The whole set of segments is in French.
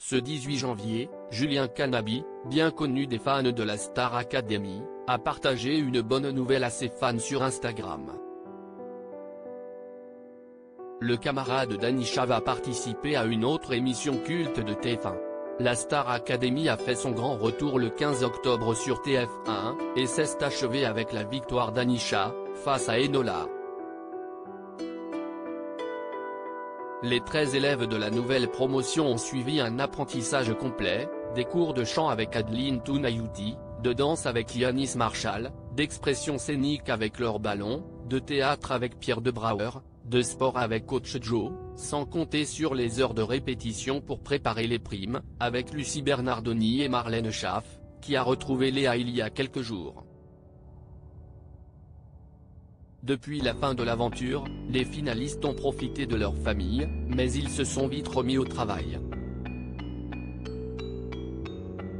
Ce 18 janvier, Julien Canabi, bien connu des fans de la Star Academy, a partagé une bonne nouvelle à ses fans sur Instagram. Le camarade d'Anisha va participer à une autre émission culte de TF1. La Star Academy a fait son grand retour le 15 octobre sur TF1, et s'est achevé avec la victoire d'Anisha, face à Enola. Les 13 élèves de la nouvelle promotion ont suivi un apprentissage complet, des cours de chant avec Adeline Tounayouti, de danse avec Yanis Marshall, d'expression scénique avec Laure Ballon, de théâtre avec Pierre Debrauer, de sport avec Coach Joe, sans compter sur les heures de répétition pour préparer les primes, avec Lucie Bernardoni et Marlène Schaff, qui a retrouvé Léa il y a quelques jours. Depuis la fin de l'aventure, les finalistes ont profité de leur famille, mais ils se sont vite remis au travail.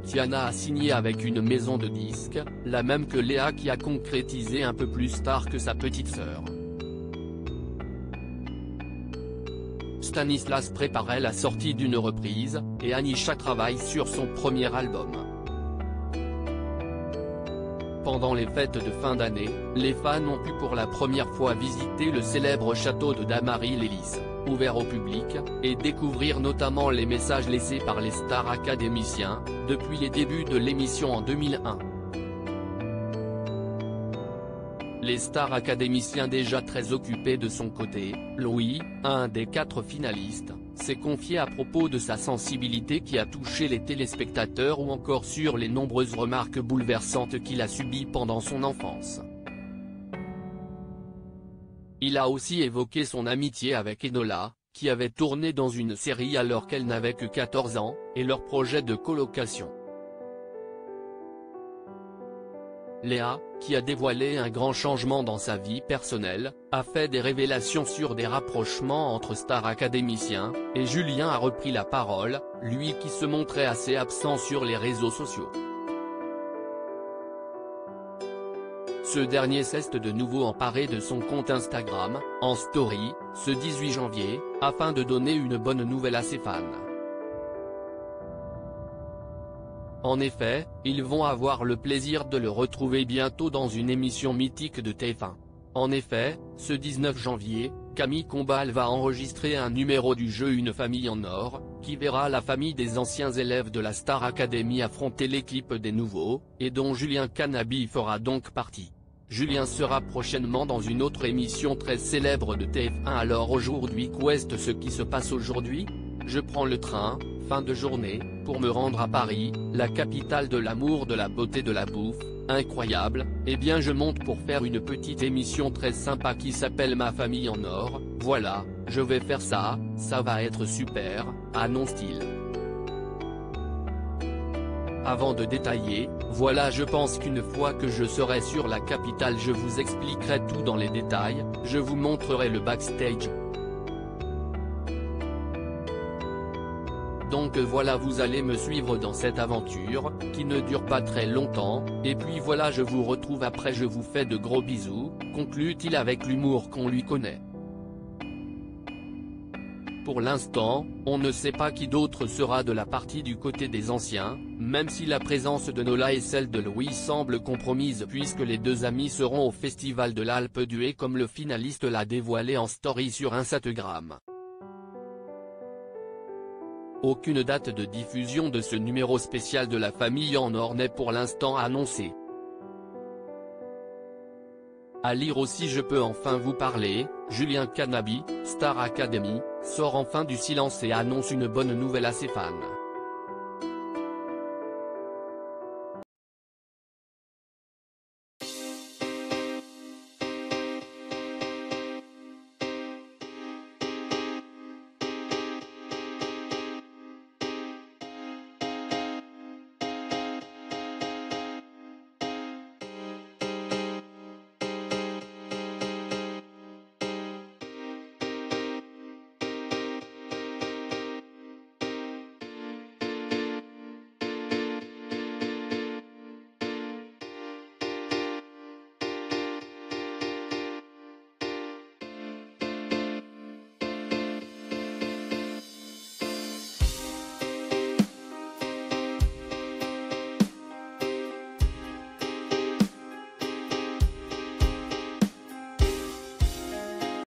Tiana a signé avec une maison de disques, la même que Léa qui a concrétisé un peu plus tard que sa petite sœur. Stanislas préparait la sortie d'une reprise, et Anisha travaille sur son premier album. Pendant les fêtes de fin d'année, les fans ont pu pour la première fois visiter le célèbre château de Damary-lès-Lys, ouvert au public, et découvrir notamment les messages laissés par les stars académiciens, depuis les débuts de l'émission en 2001. Les stars académiciens déjà très occupés de son côté, Louis, un des 4 finalistes, s'est confié à propos de sa sensibilité qui a touché les téléspectateurs ou encore sur les nombreuses remarques bouleversantes qu'il a subies pendant son enfance. Il a aussi évoqué son amitié avec Enola, qui avait tourné dans une série alors qu'elle n'avait que 14 ans, et leur projet de colocation. Léa, qui a dévoilé un grand changement dans sa vie personnelle, a fait des révélations sur des rapprochements entre stars académiciens, et Julien a repris la parole, lui qui se montrait assez absent sur les réseaux sociaux. Ce dernier s'est de nouveau emparé de son compte Instagram, en story, ce 18 janvier, afin de donner une bonne nouvelle à ses fans. En effet, ils vont avoir le plaisir de le retrouver bientôt dans une émission mythique de TF1. En effet, ce 19 janvier, Camille Combal va enregistrer un numéro du jeu Une famille en or, qui verra la famille des anciens élèves de la Star Academy affronter l'équipe des nouveaux, et dont Julien Canabi fera donc partie. Julien sera prochainement dans une autre émission très célèbre de TF1. Alors aujourd'hui, qu'est ce qui se passe aujourd'hui? Je prends le train, fin de journée, pour me rendre à Paris, la capitale de l'amour, de la beauté, de la bouffe, incroyable. Eh bien je monte pour faire une petite émission très sympa qui s'appelle Ma famille en or, voilà, je vais faire ça, ça va être super, annonce-t-il. Avant de détailler, voilà, je pense qu'une fois que je serai sur la capitale je vous expliquerai tout dans les détails, je vous montrerai le backstage. Donc voilà, vous allez me suivre dans cette aventure, qui ne dure pas très longtemps, et puis voilà, je vous retrouve après, je vous fais de gros bisous, conclut-il avec l'humour qu'on lui connaît. Pour l'instant, on ne sait pas qui d'autre sera de la partie du côté des anciens, même si la présence de Nola et celle de Louis semble compromise puisque les deux amis seront au Festival de l'Alpe d'Huez comme le finaliste l'a dévoilé en story sur Instagram. Aucune date de diffusion de ce numéro spécial de la famille en or n'est pour l'instant annoncée. À lire aussi, Je peux enfin vous parler, Julien Canabi, Star Academy, sort enfin du silence et annonce une bonne nouvelle à ses fans.